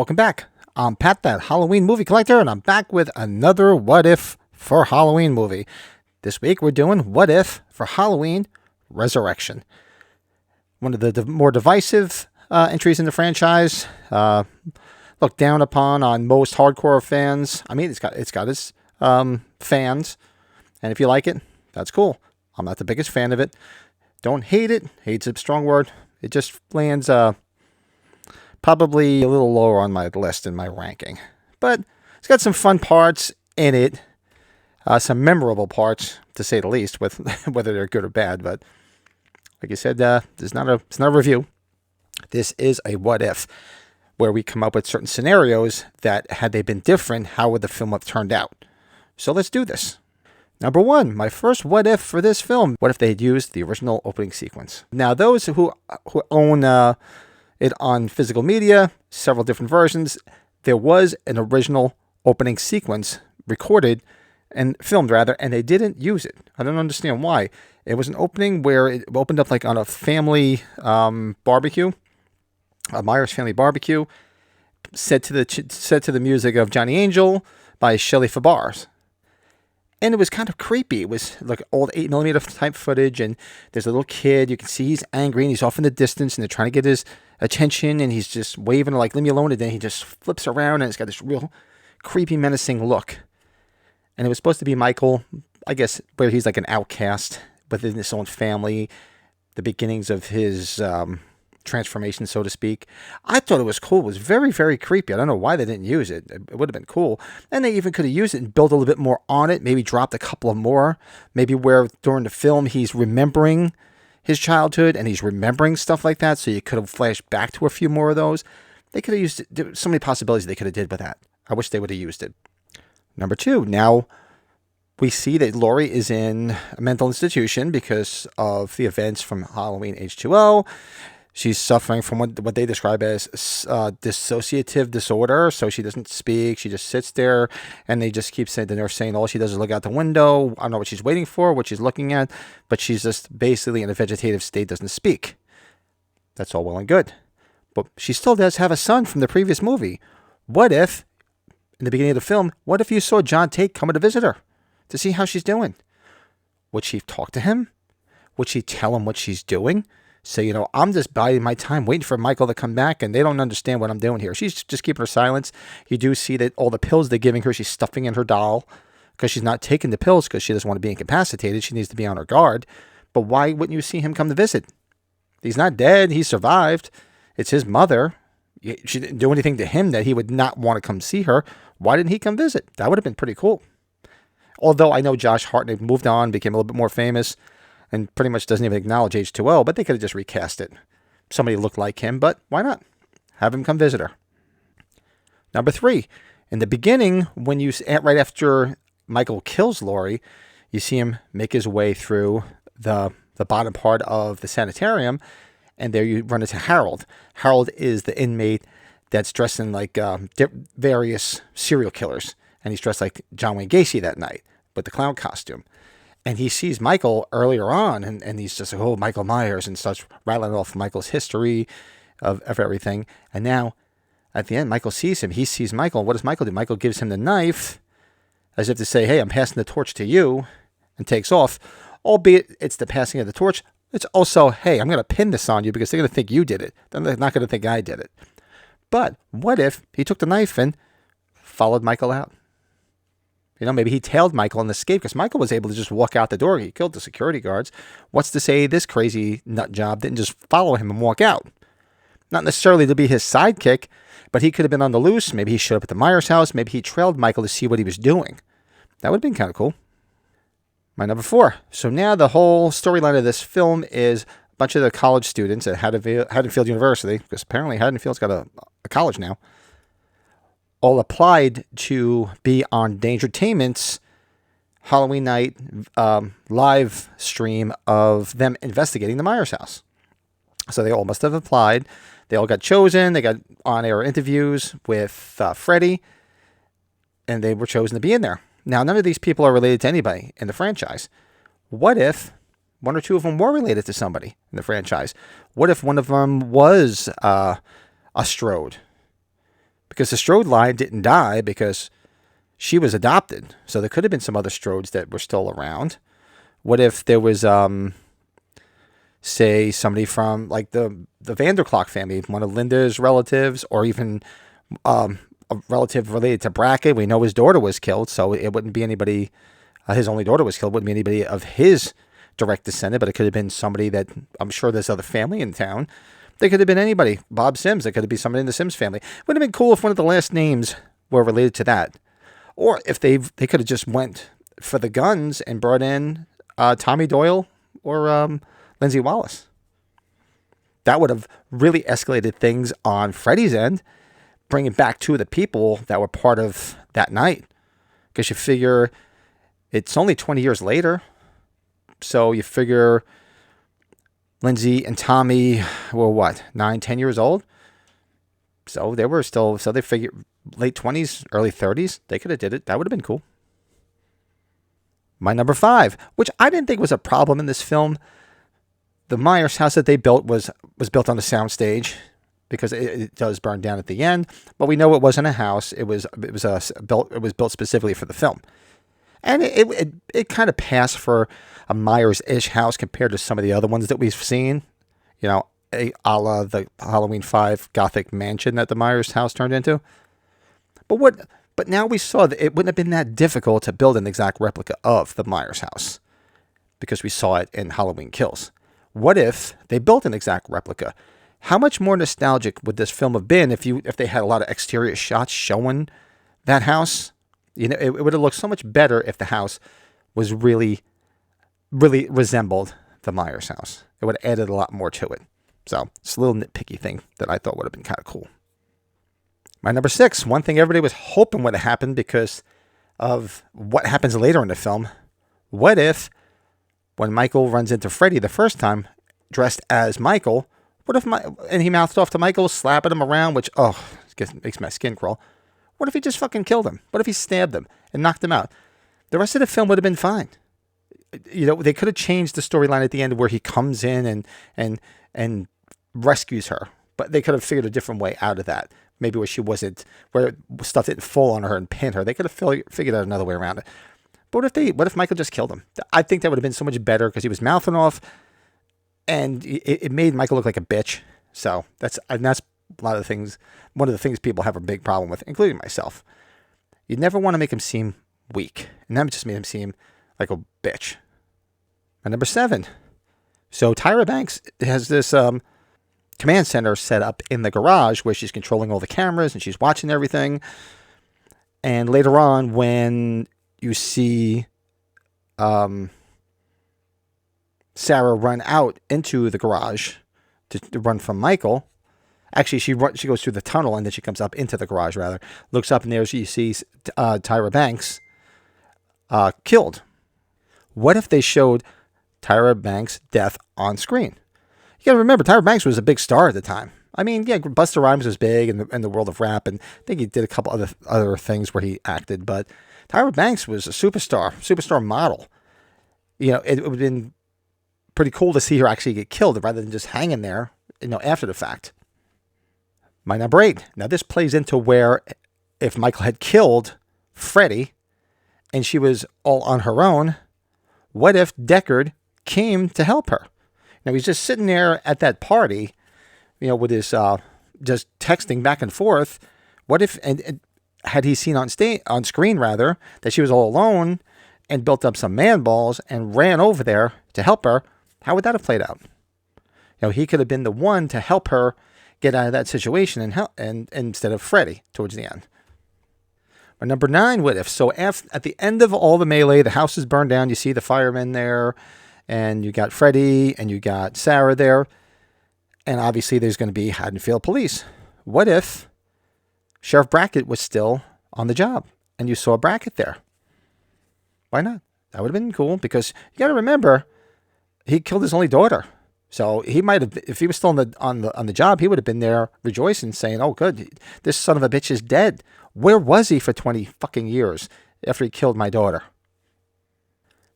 Welcome back. I'm Pat, that Halloween movie collector, and I'm back with another What If for Halloween movie. This week we're doing What If for Halloween Resurrection. One of the more divisive entries in the franchise. Looked down upon on most hardcore fans. I mean, it's got its fans, and if you like it, that's cool. I'm not the biggest fan of it. Don't hate it. Hate's a strong word. It just lands probably a little lower on my list in my ranking. But it's got some fun parts in it. Some memorable parts, to say the least, with whether they're good or bad. But like I said, it's not a review. This is a what if, where we come up with certain scenarios that, had they been different, how would the film have turned out? So let's do this. Number one, my first what if for this film. What if they had used the original opening sequence? Now, those who own it on physical media, several different versions, there was an original opening sequence recorded and filmed, rather, and they didn't use it. I don't understand why. It was an opening where it opened up like on a family barbecue, a Myers family barbecue, set to the music of Johnny Angel by Shelley Fabares. And it was kind of creepy. It was like old 8mm type footage, and there's a little kid. You can see he's angry, and he's off in the distance, and they're trying to get his attention, and he's just waving like, leave me alone, and then he just flips around, and it's got this real creepy, menacing look. And it was supposed to be Michael, I guess, where he's like an outcast within his own family, the beginnings of his transformation, so to speak. I thought it was cool. It was very, very creepy. I don't know why they didn't use it. It would have been cool. And they even could have used it and built a little bit more on it, maybe dropped a couple of more, maybe where during the film he's remembering his childhood and he's remembering stuff like that, so you could have flashed back to a few more of those. They could have used it. There were so many possibilities they could have did with that. I wish they would have used it. Number two, now we see that Laurie is in a mental institution because of the events from Halloween H2O. She's suffering from what they describe as dissociative disorder. So she doesn't speak. She just sits there, and they just keep saying, the nurse saying all she does is look out the window. I don't know what she's waiting for, what she's looking at, but she's just basically in a vegetative state, doesn't speak. That's all well and good. But she still does have a son from the previous movie. What if, in the beginning of the film, what if you saw John Tate coming to visit her to see how she's doing? Would she talk to him? Would she tell him what she's doing? Say, I'm just biding my time, waiting for Michael to come back, and they don't understand what I'm doing here. She's just keeping her silence. You do see that all the pills they're giving her, she's stuffing in her doll because she's not taking the pills because she doesn't want to be incapacitated. She needs to be on her guard. But why wouldn't you see him come to visit? He's not dead. He survived. It's his mother. She didn't do anything to him that he would not want to come see her. Why didn't he come visit? That would have been pretty cool. Although I know Josh Hartnett moved on, became a little bit more famous, and pretty much doesn't even acknowledge H2O, but they could have just recast it. Somebody looked like him, but why not? Have him come visit her. Number three, in the beginning, when right after Michael kills Laurie, you see him make his way through the bottom part of the sanitarium, and there you run into Harold. Harold is the inmate that's dressed in like various serial killers, and he's dressed like John Wayne Gacy that night with the clown costume. And he sees Michael earlier on, and he's just like, oh, Michael Myers, and starts rattling off Michael's history of everything. And now, at the end, Michael sees him. He sees Michael. What does Michael do? Michael gives him the knife, as if to say, hey, I'm passing the torch to you, and takes off. Albeit it's the passing of the torch, it's also, hey, I'm going to pin this on you because they're going to think you did it. They're not going to think I did it. But what if he took the knife and followed Michael out? Maybe he tailed Michael and escaped because Michael was able to just walk out the door. He killed the security guards. What's to say this crazy nut job didn't just follow him and walk out? Not necessarily to be his sidekick, but he could have been on the loose. Maybe he showed up at the Myers house. Maybe he trailed Michael to see what he was doing. That would have been kind of cool. My number four. So now the whole storyline of this film is a bunch of the college students at Haddonfield University, because apparently Haddonfield's got a college now, all applied to be on Dangertainment's Halloween night live stream of them investigating the Myers house. So they all must have applied. They all got chosen. They got on-air interviews with Freddy, and they were chosen to be in there. Now, none of these people are related to anybody in the franchise. What if one or two of them were related to somebody in the franchise? What if one of them was a Strode? because the Strode line didn't die because she was adopted. So there could have been some other Strodes that were still around. What if there was, say, somebody from like the Vanderklok family, one of Linda's relatives, or even a relative related to Brackett? We know his daughter was killed, so it wouldn't be anybody. His only daughter was killed. Wouldn't be anybody of his direct descendant, but it could have been somebody that I'm sure there's other family in town. They could have been anybody. Bob Sims. It could have been somebody in the Sims family. Would have been cool if one of the last names were related to that, or if they could have just went for the guns and brought in Tommy Doyle or Lindsay Wallace. That would have really escalated things on Freddy's end, bringing back two of the people that were part of that night. Because you figure it's only 20 years later. So you figure Lindsay and Tommy were what, 9, 10 years old? So they were still, so they figure late 20s, early 30s. They could have did it. That would have been cool. My number 5, which I didn't think was a problem in this film. The Myers house that they built was built on a soundstage, because it does burn down at the end. But we know it wasn't a house. It was built specifically for the film, and it kind of passed for a Myers-ish house compared to some of the other ones that we've seen. You know, a la the Halloween 5 Gothic mansion that the Myers house turned into. But now we saw that it wouldn't have been that difficult to build an exact replica of the Myers house, because we saw it in Halloween Kills. What if they built an exact replica? How much more nostalgic would this film have been if they had a lot of exterior shots showing that house? You know, it would have looked so much better if the house was really, really resembled the Myers house. It would have added a lot more to it. So it's a little nitpicky thing that I thought would have been kind of cool. My number 6, one thing everybody was hoping would have happened because of what happens later in the film. What if when Michael runs into Freddy the first time, dressed as Michael, and he mouthed off to Michael, slapping him around, which, makes my skin crawl. What if he just fucking killed him? What if he stabbed him and knocked him out? The rest of the film would have been fine. You know, they could have changed the storyline at the end where he comes in and rescues her, but they could have figured a different way out of that. Maybe where stuff didn't fall on her and pin her. They could have figured out another way around it. But what if Michael just killed him? I think that would have been so much better, because he was mouthing off, and it made Michael look like a bitch. So that's a lot of the things. One of the things people have a big problem with, including myself. You never want to make him seem weak, and that just made him seem like a bitch. And number 7. So Tyra Banks has this command center set up in the garage where she's controlling all the cameras and she's watching everything. And later on, when you see Sarah run out into the garage to run from Michael. Actually, she goes through the tunnel and then she comes up into the garage, rather. Looks up and there you see Tyra Banks killed. What if they showed Tyra Banks' death on screen? You got to remember, Tyra Banks was a big star at the time. I mean, yeah, Busta Rhymes was big in the world of rap, and I think he did a couple other things where he acted, but Tyra Banks was a superstar model. You know, it would have been pretty cool to see her actually get killed rather than just hanging there, you know, after the fact. My number 8. Now, this plays into where if Michael had killed Freddy and she was all on her own, what if Deckard came to help her? Now, he's just sitting there at that party, you know, with his just texting back and forth. What if, and had he seen on screen rather, that she was all alone and built up some man balls and ran over there to help her? How would that have played out? You know, he could have been the one to help her get out of that situation and instead of Freddy towards the end. But number 9, what if? So at the end of all the melee, the house is burned down. You see the firemen there, and you got Freddy, and you got Sarah there. And obviously there's going to be Haddonfield police. What if Sheriff Brackett was still on the job and you saw Brackett there? Why not? That would have been cool, because you got to remember, he killed his only daughter. So he might have, if he was still on the job, he would have been there rejoicing, saying, "Oh, good, this son of a bitch is dead. Where was he for 20 fucking years after he killed my daughter?"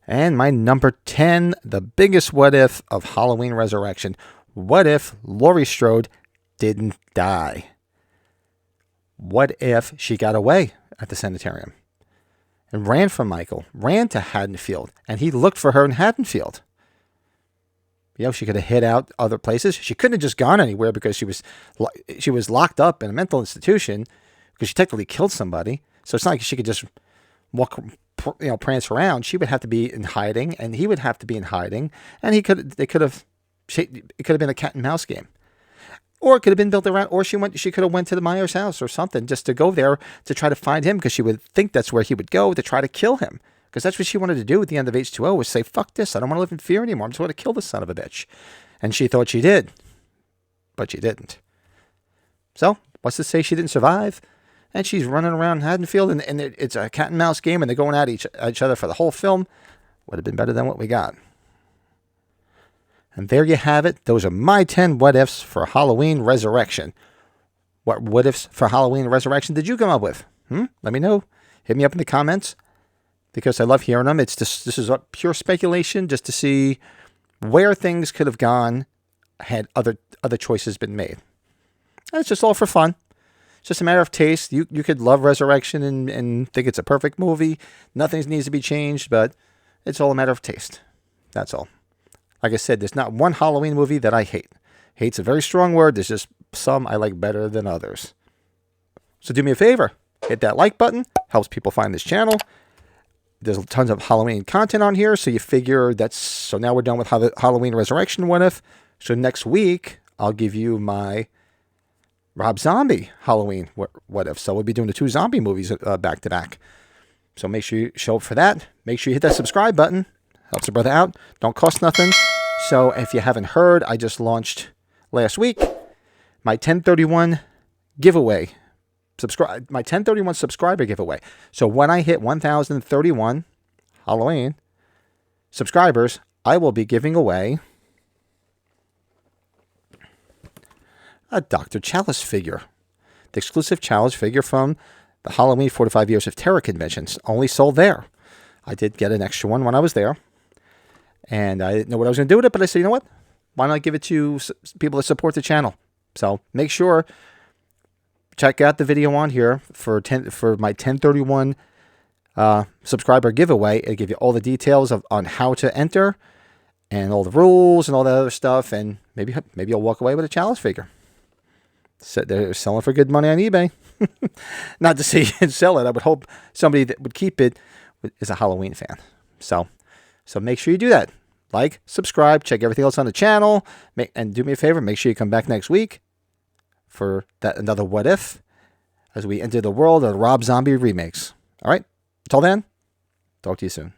And my number 10, the biggest what if of Halloween Resurrection. What if Laurie Strode didn't die? What if she got away at the sanitarium and ran from Michael, ran to Haddonfield, and he looked for her in Haddonfield? She could have hid out other places. She couldn't have just gone anywhere because she was locked up in a mental institution because she technically killed somebody. So it's not like she could just walk, prance around. She would have to be in hiding, and he would have to be in hiding, and it could have been a cat and mouse game. Or it could have been built around, or she could have went to the Myers house or something just to go there to try to find him because she would think that's where he would go to try to kill him. Because that's what she wanted to do at the end of H2O was say, fuck this, I don't want to live in fear anymore. I just want to kill this son of a bitch. And she thought she did, but she didn't. So, what's to say she didn't survive? And she's running around Haddonfield, and it's a cat and mouse game, and they're going at each other for the whole film. Would have been better than what we got. And there you have it. Those are my 10 what-ifs for Halloween Resurrection. What what-ifs for Halloween Resurrection did you come up with? Let me know. Hit me up in the comments because I love hearing them. This is pure speculation just to see where things could have gone had other choices been made. And it's just all for fun. It's just a matter of taste. You could love Resurrection and think it's a perfect movie. Nothing needs to be changed, but it's all a matter of taste. That's all. Like I said, there's not one Halloween movie that I hate. Hate's a very strong word. There's just some I like better than others. So do me a favor. Hit that like button. Helps people find this channel. There's tons of Halloween content on here. So you figure so now we're done with Halloween Resurrection What If. So next week, I'll give you my Rob Zombie Halloween What If. So we'll be doing the 2 zombie movies back to back. So make sure you show up for that. Make sure you hit that subscribe button. Helps a brother out. Don't cost nothing. So if you haven't heard, I just launched last week my 1031 giveaway. My 1031 subscriber giveaway. So when I hit 1,031 Halloween subscribers, I will be giving away a Dr. Chalice figure. The exclusive Chalice figure from the Halloween 45 Years of Terror conventions. Only sold there. I did get an extra one when I was there. And I didn't know what I was going to do with it, but I said, you know what? Why not give it to people that support the channel? So make sure, check out the video on here for my 1031 subscriber giveaway. It'll give you all the details on how to enter and all the rules and all that other stuff. And maybe you'll walk away with a Chalice figure. So they're selling for good money on eBay. Not to say you'd sell it. I would hope somebody that would keep it is a Halloween fan. So make sure you do that. Like, subscribe, check everything else on the channel, and do me a favor, make sure you come back next week for another What If as we enter the world of Rob Zombie remakes. All right? Until then, talk to you soon.